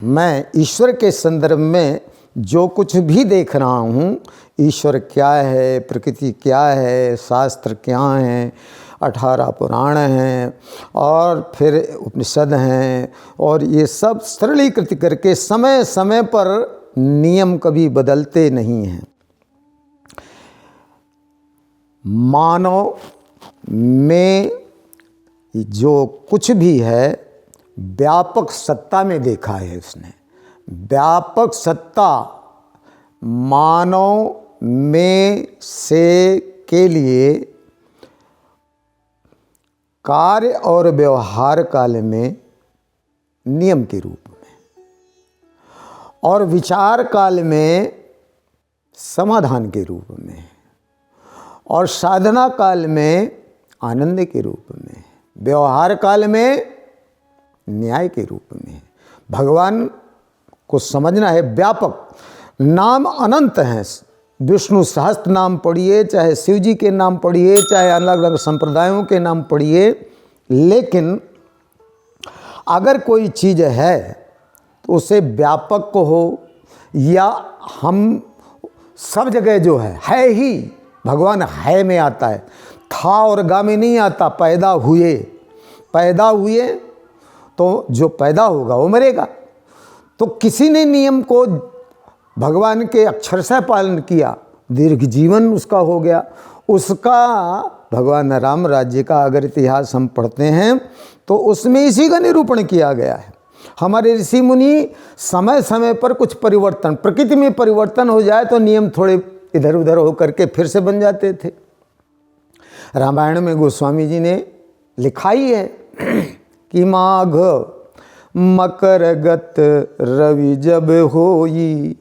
मैं ईश्वर के संदर्भ में जो कुछ भी देख रहा हूँ, ईश्वर क्या है, प्रकृति क्या है, शास्त्र क्या हैं, 18 पुराण हैं और फिर उपनिषद हैं, और ये सब सरलीकृत करके समय समय पर नियम कभी बदलते नहीं हैं। मानव में जो कुछ भी है व्यापक सत्ता में देखा है उसने। व्यापक सत्ता मानव में से के लिए कार्य और व्यवहार काल में नियम के रूप में और विचार काल में समाधान के रूप में और साधना काल में आनंद के रूप में, व्यवहार काल में न्याय के रूप में। भगवान को समझना है व्यापक। नाम अनंत हैं। विष्णु सहस्त्र नाम पढ़िए, चाहे शिव जी के नाम पढ़िए, चाहे अलग अलग संप्रदायों के नाम पढ़िए, लेकिन अगर कोई चीज़ है तो उसे व्यापक को हो या हम सब जगह जो है ही। भगवान है में आता है, था और गा में नहीं आता। पैदा हुए तो जो पैदा होगा वो मरेगा। तो किसी ने नियम को भगवान के अक्षरशः पालन किया, दीर्घ जीवन उसका हो गया। उसका भगवान राम राज्य का अगर इतिहास हम पढ़ते हैं तो उसमें इसी का निरूपण किया गया है। हमारे ऋषि मुनि समय समय पर कुछ परिवर्तन, प्रकृति में परिवर्तन हो जाए तो नियम थोड़े इधर उधर होकर के फिर से बन जाते थे। रामायण में गोस्वामी जी ने लिखा ही है कि माघ मकर गत रवि जब होई,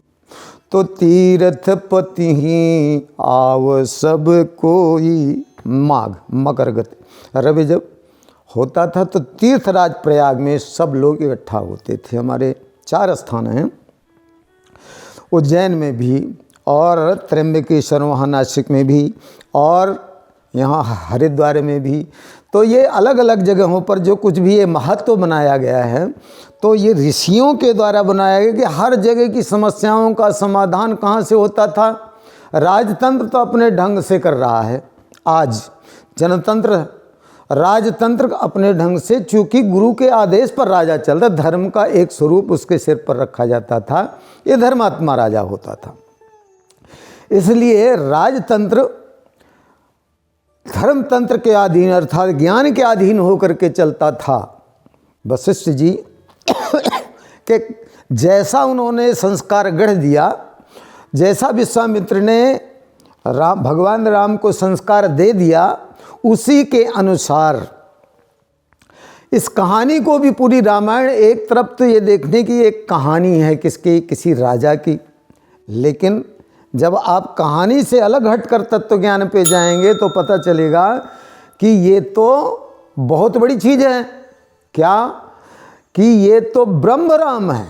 तो तीर्थ पति ही आव सब कोई। माघ मकर गत रवि जब होता था तो तीर्थराज प्रयाग में सब लोग इकट्ठा होते थे। हमारे 4 स्थान हैं, उज्जैन में भी और त्र्यंबकेश्वर वहाँ नासिक में भी और यहाँ हरिद्वार में भी। तो ये अलग अलग जगहों पर जो कुछ भी ये महत्व बनाया गया है, तो ये ऋषियों के द्वारा बनाया गया कि हर जगह की समस्याओं का समाधान कहाँ से होता था। राजतंत्र तो अपने ढंग से कर रहा है आज, जनतंत्र, राजतंत्र अपने ढंग से, चूँकि गुरु के आदेश पर राजा चलता, धर्म का एक स्वरूप उसके सिर पर रखा जाता था, ये धर्मात्मा राजा होता था। इसलिए राजतंत्र धर्मतंत्र के अधीन अर्थात ज्ञान के अधीन होकर के चलता था। वशिष्ठ जी के जैसा उन्होंने संस्कार गढ़ दिया, जैसा विश्वामित्र ने भगवान राम को संस्कार दे दिया, उसी के अनुसार इस कहानी को भी, पूरी रामायण एक तरफ तो ये देखने की एक कहानी है किसकी, किसी राजा की, लेकिन जब आप कहानी से अलग हटकर तत्व ज्ञान पे जाएंगे तो पता चलेगा कि ये तो बहुत बड़ी चीज़ है। क्या कि ये तो ब्रह्म राम है।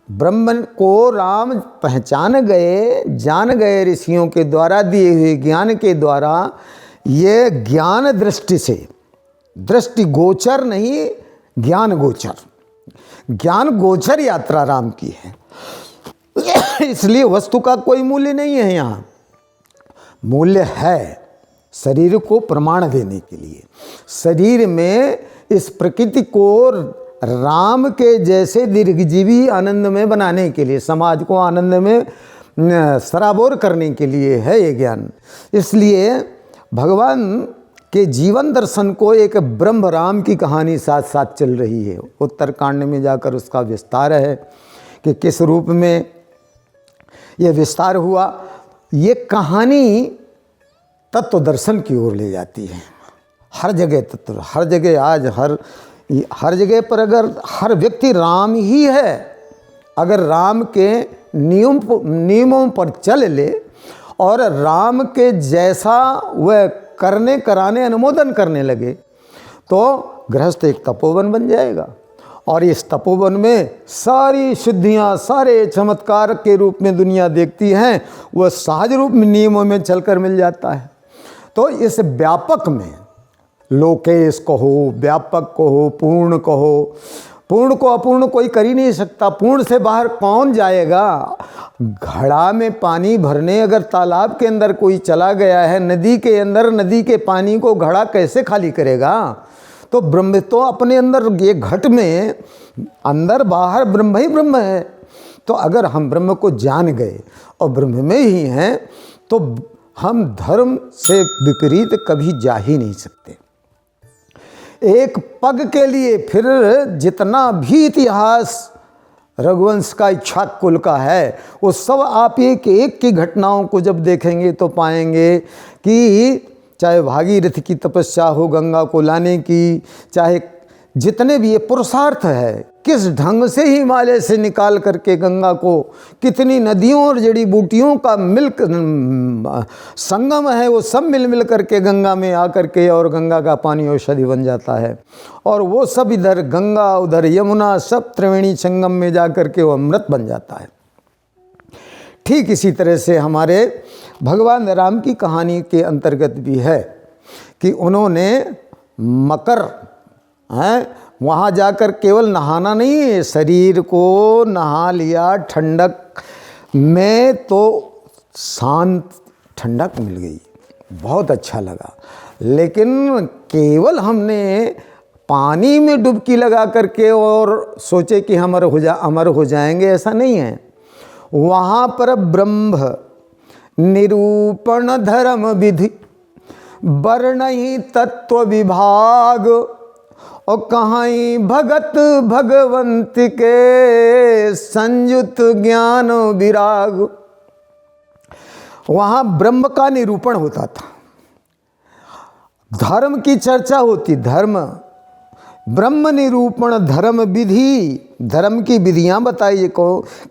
ब्रह्म को राम पहचान गए, जान गए ऋषियों के द्वारा दिए हुए ज्ञान के द्वारा। ये ज्ञान दृष्टि से, दृष्टि गोचर नहीं, ज्ञान गोचर, ज्ञान गोचर यात्रा राम की है। इसलिए वस्तु का कोई मूल्य नहीं है यहाँ। मूल्य है शरीर को प्रमाण देने के लिए, शरीर में इस प्रकृति को राम के जैसे दीर्घजीवी आनंद में बनाने के लिए, समाज को आनंद में सराबोर करने के लिए है ये ज्ञान। इसलिए भगवान के जीवन दर्शन को एक ब्रह्म राम की कहानी साथ साथ चल रही है। उत्तरकांड में जाकर उसका विस्तार है कि किस रूप में ये विस्तार हुआ। ये कहानी तत्व दर्शन की ओर ले जाती है। हर जगह तत्व, हर जगह आज हर जगह पर अगर हर व्यक्ति राम ही है, अगर राम के नियमों पर चल ले और राम के जैसा वह करने कराने अनुमोदन करने लगे, तो गृहस्थ एक तपोवन बन जाएगा। और इस तपोवन में सारी शुद्धियाँ, सारे चमत्कार के रूप में दुनिया देखती हैं, वह सहज रूप में नियमों में चलकर मिल जाता है। तो इस व्यापक में लोकेश कहो, व्यापक कहो, पूर्ण को अपूर्ण कोई कर ही नहीं सकता। पूर्ण से बाहर कौन जाएगा? घड़ा में पानी भरने अगर तालाब के अंदर कोई चला गया है, नदी के अंदर, नदी के पानी को घड़ा कैसे खाली करेगा? तो ब्रह्म तो अपने अंदर, ये घट में अंदर बाहर ब्रह्म ही ब्रह्म है। तो अगर हम ब्रह्म को जान गए और ब्रह्म में ही हैं, तो हम धर्म से विपरीत कभी जा ही नहीं सकते। एक पग के लिए फिर जितना भी इतिहास रघुवंश का, इक्ष्वाकु कुल का है, वो सब आप एक एक की घटनाओं को जब देखेंगे तो पाएंगे कि चाहे भागीरथ की तपस्या हो गंगा को लाने की, चाहे जितने भी ये पुरुषार्थ है, किस ढंग से हिमालय से निकाल करके गंगा को, कितनी नदियों और जड़ी बूटियों का संगम है, वो सब मिल मिल करके गंगा में आकर के, और गंगा का पानी औषधि बन जाता है। और वो सब इधर गंगा उधर यमुना, सब त्रिवेणी संगम में जा करके वो अमृत बन जाता है। ठीक इसी तरह से हमारे भगवान राम की कहानी के अंतर्गत भी है कि उन्होंने मकर हैं, वहाँ जाकर केवल नहाना नहीं है, शरीर को नहा लिया ठंडक में, तो शांत ठंडक मिल गई, बहुत अच्छा लगा। लेकिन केवल हमने पानी में डुबकी लगा करके और सोचे कि अमर हो जाएंगे, ऐसा नहीं है। वहाँ पर ब्रह्म निरूपण धर्म विधि वर्णहि तत्व विभाग, और कहीं भगत भगवंत के संयुत ज्ञान विराग। वहाँ ब्रह्म का निरूपण होता था, धर्म की चर्चा होती, धर्म ब्रह्म निरूपण धर्म विधि, धर्म की विधियां बताइए को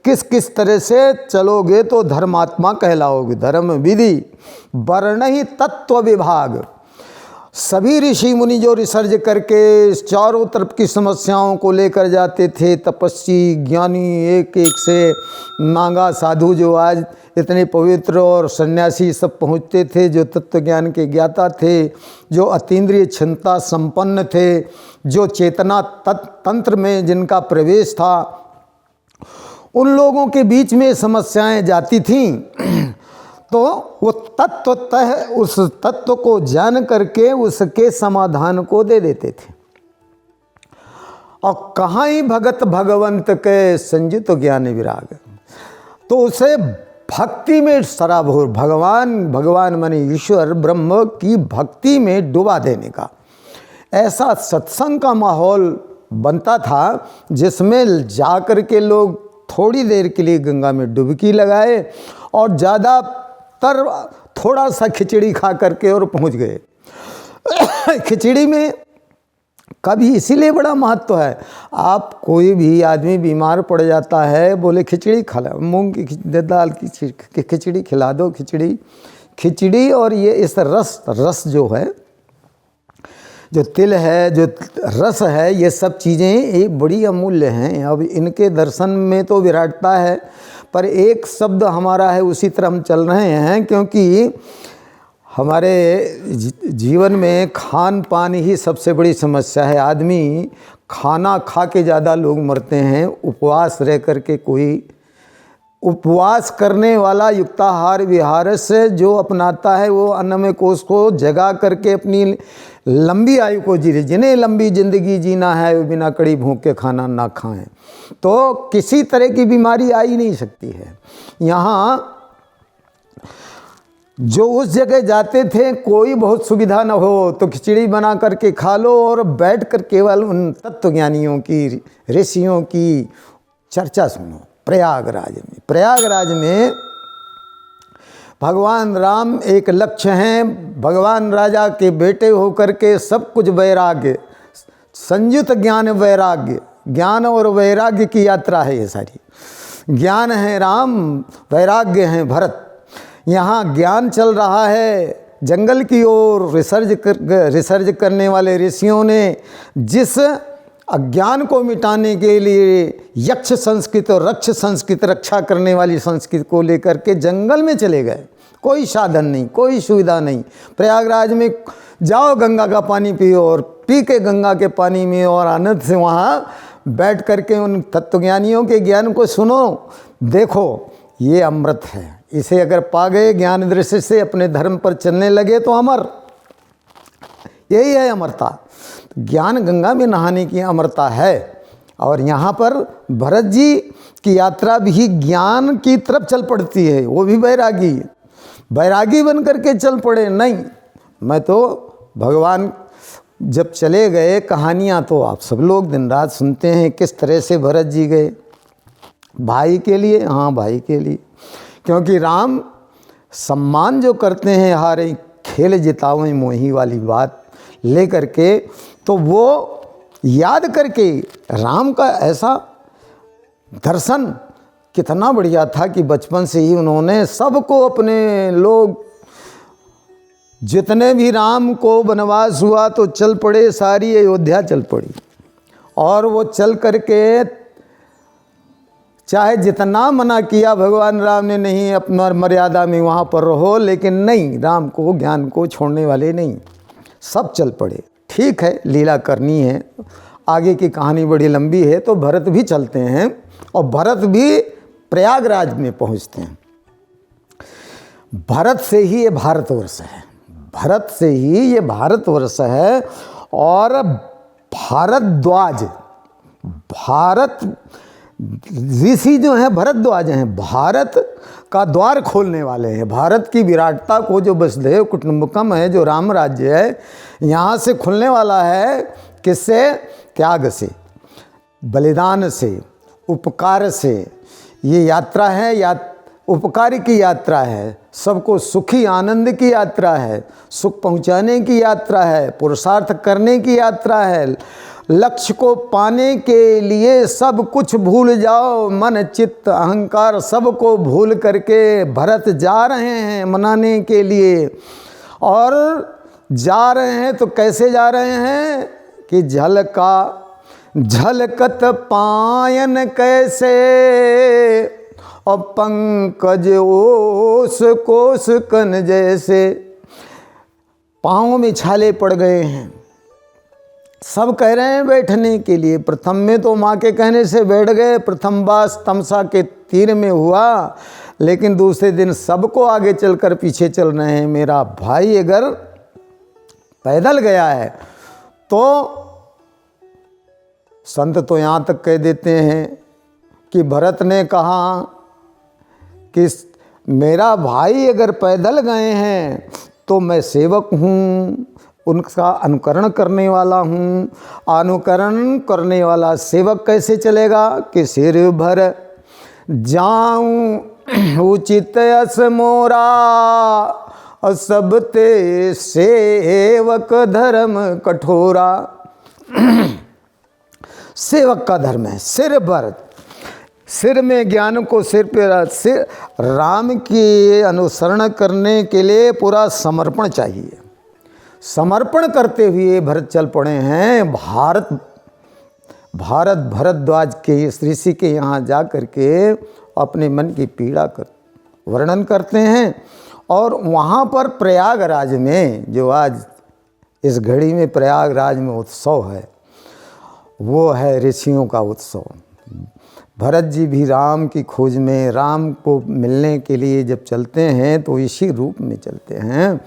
किस किस तरह से चलोगे तो धर्मात्मा कहलाओगे। धर्म विधि वर्णहि तत्व विभाग, सभी ऋषि मुनि जो रिसर्च करके चारों तरफ की समस्याओं को लेकर जाते थे, तपस्वी ज्ञानी एक एक से मांगा, साधु जो आज इतने पवित्र और सन्यासी सब पहुँचते थे, जो तत्व ज्ञान के ज्ञाता थे, जो अतीन्द्रिय क्षमता संपन्न थे, जो चेतना तंत्र में जिनका प्रवेश था, उन लोगों के बीच में समस्याएं जाती थीं। तो वो तत्वतः उस तत्व को जान करके उसके समाधान को दे देते थे। और कहाँ ही भगत भगवंत के संयुत ज्ञान विराग, तो उसे भक्ति में सराबोर, भगवान माने ईश्वर ब्रह्म की भक्ति में डुबा देने का ऐसा सत्संग का माहौल बनता था, जिसमें जाकर के लोग थोड़ी देर के लिए गंगा में डुबकी लगाए और ज़्यादातर थोड़ा सा खिचड़ी खा करके और पहुंच गए। खिचड़ी में कभी इसीलिए बड़ा महत्व है, आप कोई भी आदमी बीमार पड़ जाता है, बोले खिचड़ी खा लो, मूंग की दाल की खिचड़ी खिला दो, खिचड़ी और ये इस रस जो है, जो तिल है, जो रस है, ये सब चीज़ें एक बड़ी अमूल्य हैं। अब इनके दर्शन में तो विराटता है, पर एक शब्द हमारा है, उसी तरह हम चल रहे हैं, क्योंकि हमारे जीवन में खान पान ही सबसे बड़ी समस्या है। आदमी खाना खा के ज़्यादा लोग मरते हैं, उपवास रह करके कोई, उपवास करने वाला युक्ताहार विहार से जो अपनाता है, वो अन्नमय कोश को जगा करके अपनी लंबी आयु को जी, जिन्हें लंबी जिंदगी जीना है वो बिना कड़ी भूख के खाना ना खाएं, तो किसी तरह की बीमारी आ ही नहीं सकती है। यहाँ जो उस जगह जाते थे, कोई बहुत सुविधा न हो तो खिचड़ी बना करके खा लो और बैठ कर केवल उन तत्वज्ञानियों की, ऋषियों की चर्चा सुनो। प्रयागराज में भगवान राम एक लक्ष्य हैं, भगवान राजा के बेटे होकर के सब कुछ वैराग्य, संयुत ज्ञान वैराग्य, ज्ञान और वैराग्य की यात्रा है ये सारी। ज्ञान है राम, वैराग्य है भरत। यहाँ ज्ञान चल रहा है, जंगल की ओर रिसर्च करने वाले ऋषियों ने जिस अज्ञान को मिटाने के लिए यक्ष संस्कृत और रक्ष संस्कृत, रक्षा करने वाली संस्कृत को लेकर के जंगल में चले गए। कोई साधन नहीं, कोई सुविधा नहीं। प्रयागराज में जाओ, गंगा का पानी पियो और पी के गंगा के पानी में और आनंद से वहाँ बैठ करके उन तत्वज्ञानियों के ज्ञान को सुनो, देखो ये अमृत है, इसे अगर पा गए ज्ञान दृष्टि से, अपने धर्म पर चलने लगे तो अमर, यही है अमरता। ज्ञान गंगा में नहाने की अमरता है। और यहाँ पर भरत जी की यात्रा भी ज्ञान की तरफ चल पड़ती है। वो भी बैरागी बन करके चल पड़े। नहीं, मैं तो भगवान जब चले गए, कहानियाँ तो आप सब लोग दिन रात सुनते हैं किस तरह से भरत जी गए भाई के लिए। हाँ, भाई के लिए, क्योंकि राम सम्मान जो करते हैं, हारे खेल जितावें मोही वाली बात ले करके, तो वो याद करके राम का ऐसा दर्शन कितना बढ़िया था कि बचपन से ही उन्होंने सबको, अपने लोग जितने भी राम को वनवास हुआ तो चल पड़े, सारी अयोध्या चल पड़ी। और वो चल करके चाहे जितना मना किया भगवान राम ने, नहीं अपना मर्यादा में वहाँ पर रहो, लेकिन नहीं, राम को ज्ञान को छोड़ने वाले नहीं, सब चल पड़े। ठीक है, लीला करनी है, आगे की कहानी बड़ी लंबी है, तो भरत भी चलते हैं और भरत भी प्रयागराज में पहुँचते हैं। भरत से ही ये भारतवर्ष है, भरत से ही ये भारतवर्ष है। और भारद्वाज, भारत ऋषि जो हैं भरद्वाज हैं, भारत का द्वार खोलने वाले हैं। भारत की विराटता को, जो वसुधैव कुटुंबकम है, जो राम राज्य है, यहाँ से खुलने वाला है। किससे? त्याग से, बलिदान से, उपकार से। ये यात्रा है, उपकार की यात्रा है, सबको सुखी आनंद की यात्रा है, सुख पहुँचाने की यात्रा है, पुरुषार्थ करने की यात्रा है। लक्ष्य को पाने के लिए सब कुछ भूल जाओ, मन चित्त अहंकार सबको भूल करके भरत जा रहे हैं मनाने के लिए। और जा रहे हैं तो कैसे जा रहे हैं कि झलकत पायन कैसे, और पंकज ओस कोस कन जैसे। पाँव में छाले पड़ गए हैं, सब कह रहे हैं बैठने के लिए। प्रथम में तो माँ के कहने से बैठ गए, प्रथम बास तमसा के तीर में हुआ, लेकिन दूसरे दिन सबको आगे चलकर पीछे चल रहे हैं। मेरा भाई अगर पैदल गया है तो संत तो यहाँ तक कह देते हैं कि भरत ने कहा कि मेरा भाई अगर पैदल गए हैं तो मैं सेवक हूँ, उनका अनुकरण करने वाला हूँ। अनुकरण करने वाला सेवक कैसे चलेगा कि सिर भर जाऊँ उचित यस मोरा, और सब ते सेवक धर्म कठोरा। सेवक का धर्म है सिर भर, सिर में ज्ञान को सिर पे, सिर राम की अनुसरण करने के लिए पूरा समर्पण चाहिए। समर्पण करते हुए भरत चल पड़े हैं। भारत भरद्वाज के इस ऋषि के यहाँ जा कर के अपने मन की पीड़ा कर वर्णन करते हैं। और वहाँ पर प्रयागराज में, जो आज इस घड़ी में प्रयागराज में उत्सव है, वो है ऋषियों का उत्सव। भरत जी भी राम की खोज में, राम को मिलने के लिए जब चलते हैं तो इसी रूप में चलते हैं।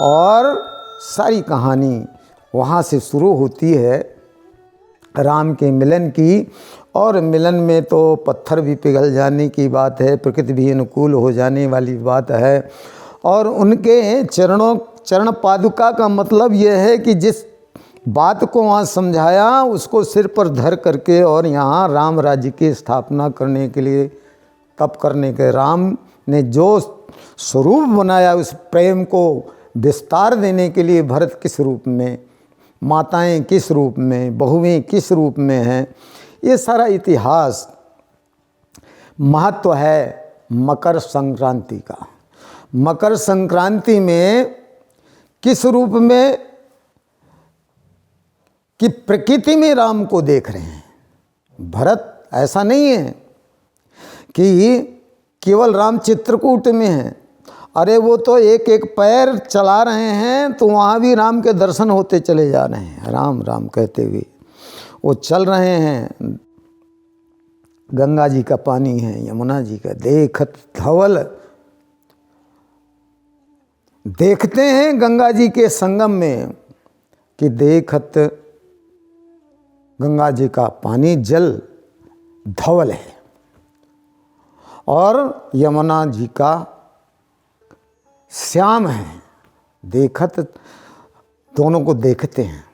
और सारी कहानी वहाँ से शुरू होती है राम के मिलन की। और मिलन में तो पत्थर भी पिघल जाने की बात है, प्रकृति भी अनुकूल हो जाने वाली बात है। और उनके चरण पादुका का मतलब यह है कि जिस बात को वहाँ समझाया उसको सिर पर धर करके और यहाँ राम राज्य की स्थापना करने के लिए तप करने के, राम ने जो स्वरूप बनाया उस प्रेम को विस्तार देने के लिए भरत किस रूप में, माताएं किस रूप में, बहुएं किस रूप में हैं, ये सारा इतिहास महत्व है मकर संक्रांति का। मकर संक्रांति में किस रूप में कि प्रकृति में राम को देख रहे हैं। भरत ऐसा नहीं है कि केवल राम चित्रकूट में है, अरे वो तो एक एक पैर चला रहे हैं तो वहाँ भी राम के दर्शन होते चले जा रहे हैं, राम राम कहते हुए। वो चल रहे हैं, गंगा जी का पानी है, यमुना जी का, देखत धवल, देखते हैं गंगा जी के संगम में कि देखत गंगा जी का पानी जल धवल है और यमुना जी का श्याम है, देखत दोनों को देखते हैं।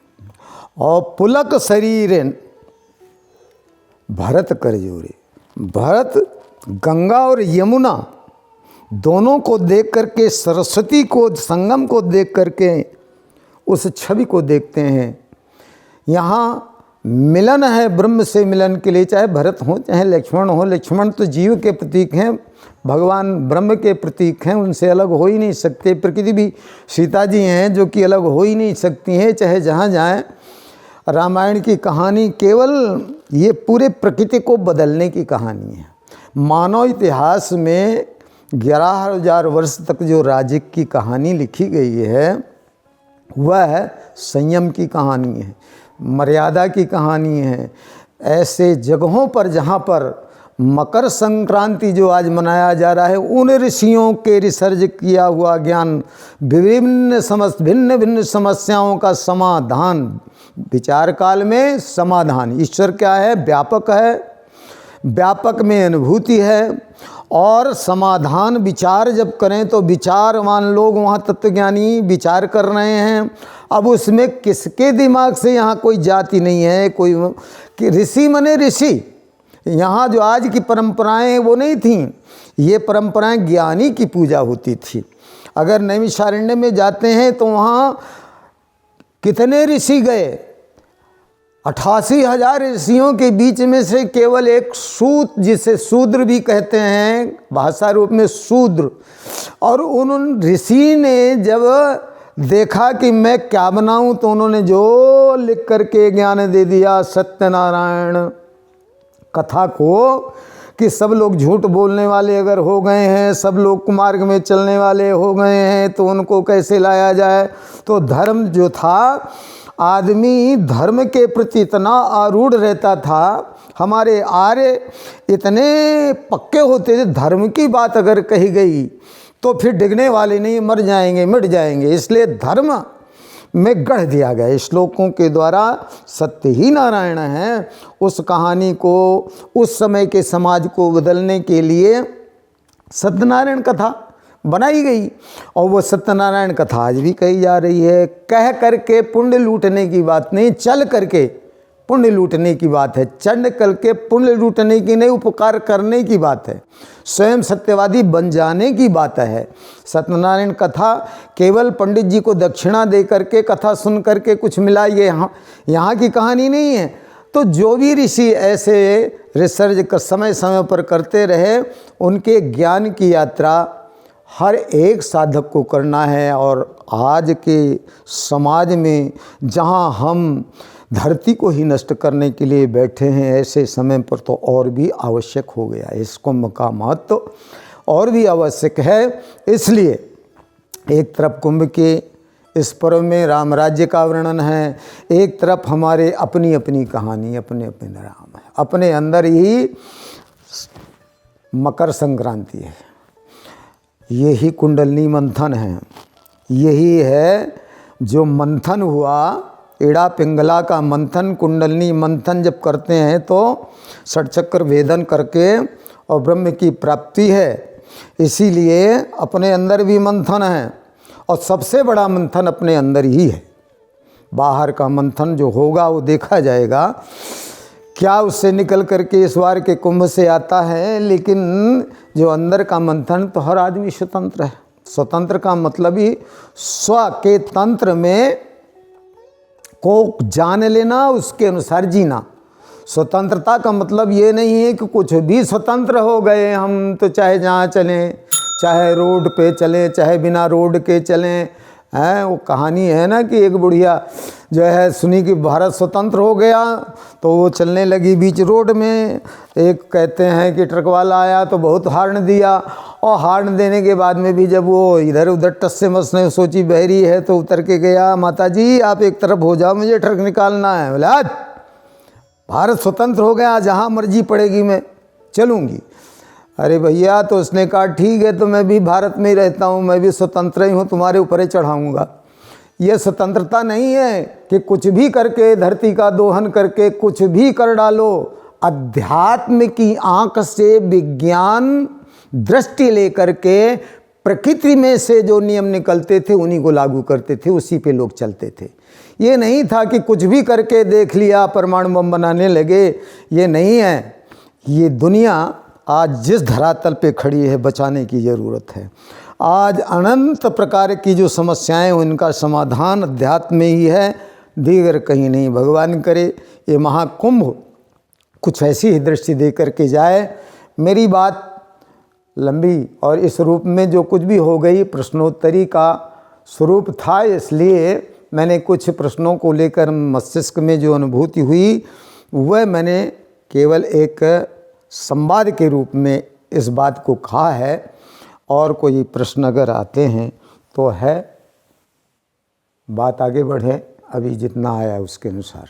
और पुलक शरीर भरत कर जोरे, भरत गंगा और यमुना दोनों को देख करके, सरस्वती को, संगम को देख करके उस छवि को देखते हैं। यहाँ मिलन है ब्रह्म से मिलन के लिए, चाहे भरत हो चाहे लक्ष्मण हो। लक्ष्मण तो जीव के प्रतीक हैं, भगवान ब्रह्म के प्रतीक हैं, उनसे अलग हो ही नहीं सकते। प्रकृति भी सीता जी हैं जो कि अलग हो ही नहीं सकती हैं, चाहे जहाँ जाएं। रामायण की कहानी केवल ये पूरे प्रकृति को बदलने की कहानी है। मानव इतिहास में 11,000 वर्ष तक जो राज्य की कहानी लिखी गई है वह संयम की कहानी है, मर्यादा की कहानी है। ऐसे जगहों पर जहाँ पर मकर संक्रांति जो आज मनाया जा रहा है, उन ऋषियों के रिसर्च किया हुआ ज्ञान, भिन्न भिन्न समस्याओं का समाधान, विचार काल में समाधान। ईश्वर क्या है? व्यापक है, व्यापक में अनुभूति है। और समाधान विचार जब करें तो विचारवान लोग, वहाँ तत्वज्ञानी विचार कर रहे हैं। अब उसमें किसके दिमाग से यहाँ कोई जाति नहीं है, कोई कि ऋषि मने ऋषि। यहाँ जो आज की परंपराएं हैं वो नहीं थीं, ये परंपराएं ज्ञानी की पूजा होती थी। अगर नैमिषारण्य में जाते हैं तो वहाँ कितने ऋषि गए? 88,000 ऋषियों के बीच में से केवल एक सूत, जिसे शूद्र भी कहते हैं भाषा रूप में शूद्र, और उन ऋषि ने जब देखा कि मैं क्या बनाऊं तो उन्होंने जो लिख करके ज्ञान दे दिया सत्यनारायण कथा को, कि सब लोग झूठ बोलने वाले अगर हो गए हैं, सब लोग कुमार्ग में चलने वाले हो गए हैं, तो उनको कैसे लाया जाए। तो धर्म जो था, आदमी धर्म के प्रति इतना आरूढ़ रहता था, हमारे आर्य इतने पक्के होते थे, धर्म की बात अगर कही गई तो फिर डिगने वाले नहीं, मर जाएंगे, मिट जाएंगे। इसलिए धर्म में गढ़ दिया गया श्लोकों के द्वारा। सत्य ही नारायण है। उस कहानी को, उस समय के समाज को बदलने के लिए सत्यनारायण कथा बनाई गई, और वो सत्यनारायण कथा आज भी कही जा रही है। कह करके पुण्य लूटने की बात नहीं, चल करके पुण्य लूटने की बात है। चंड करके पुण्य लूटने की नहीं, उपकार करने की बात है, स्वयं सत्यवादी बन जाने की बात है। सत्यनारायण कथा केवल पंडित जी को दक्षिणा दे करके, कथा सुन करके कुछ मिला, ये यहाँ की कहानी नहीं है। तो जो भी ऋषि ऐसे रिसर्च समय समय पर करते रहे, उनके ज्ञान की यात्रा हर एक साधक को करना है। और आज के समाज में जहाँ हम धरती को ही नष्ट करने के लिए बैठे हैं, ऐसे समय पर तो और भी आवश्यक हो गया है। इस कुंभ का महत्व और भी आवश्यक है। इसलिए एक तरफ कुंभ के इस पर्व में राम राज्य का वर्णन है, एक तरफ हमारे अपनी अपनी कहानी, अपने अपने राम है, अपने अंदर ही मकर संक्रांति है। यही कुंडलनी मंथन है, यही है जो मंथन हुआ, एड़ा पिंगला का मंथन, कुंडलनी मंथन जब करते हैं तो षटचक्र भेदन करके और ब्रह्म की प्राप्ति है। इसीलिए अपने अंदर भी मंथन है, और सबसे बड़ा मंथन अपने अंदर ही है। बाहर का मंथन जो होगा वो देखा जाएगा, क्या उससे निकल करके इस बार के कुंभ से आता है। लेकिन जो अंदर का मंथन, तो हर आदमी स्वतंत्र है। स्वतंत्र का मतलब ही स्व के तंत्र में को जान लेना, उसके अनुसार जीना। स्वतंत्रता का मतलब ये नहीं है कि कुछ भी स्वतंत्र हो गए हम, तो चाहे जहाँ चलें, चाहे रोड पे चलें, चाहे बिना रोड के चलें। हैं, वो कहानी है ना कि एक बुढ़िया जो है सुनी कि भारत स्वतंत्र हो गया, तो वो चलने लगी बीच रोड में। एक कहते हैं कि ट्रक वाला आया तो बहुत हॉर्न दिया, और हॉर्न देने के बाद में भी जब वो इधर उधर टस से मस ने सोची बहरी है, तो उतर के गया, माता जी आप एक तरफ हो जाओ, मुझे ट्रक निकालना है। बोले आज भारत स्वतंत्र हो गया, जहाँ मर्जी पड़ेगी मैं चलूँगी। अरे भैया, तो उसने कहा ठीक है, तो मैं भी भारत में ही रहता हूँ, मैं भी स्वतंत्र ही हूँ, तुम्हारे ऊपर ही चढ़ाऊँगा। ये स्वतंत्रता नहीं है कि कुछ भी करके, धरती का दोहन करके कुछ भी कर डालो। अध्यात्म की आंख से विज्ञान दृष्टि लेकर के प्रकृति में से जो नियम निकलते थे उन्हीं को लागू करते थे, उसी पे लोग चलते थे। ये नहीं था कि कुछ भी करके देख लिया, परमाणु बम बनाने लगे। ये नहीं है। ये दुनिया आज जिस धरातल पे खड़ी है, बचाने की ज़रूरत है। आज अनंत प्रकार की जो समस्याएं, उनका समाधान अध्यात्म में ही है, दीगर कहीं नहीं। भगवान करे ये महाकुंभ कुछ ऐसी ही दृष्टि दे करके जाए। मेरी बात लंबी और इस रूप में जो कुछ भी हो गई, प्रश्नोत्तरी का स्वरूप था, इसलिए मैंने कुछ प्रश्नों को लेकर मस्तिष्क में जो अनुभूति हुई वह मैंने केवल एक संवाद के रूप में इस बात को कहा है। और कोई प्रश्न अगर आते हैं तो है, बात आगे बढ़े, अभी जितना आया उसके अनुसार।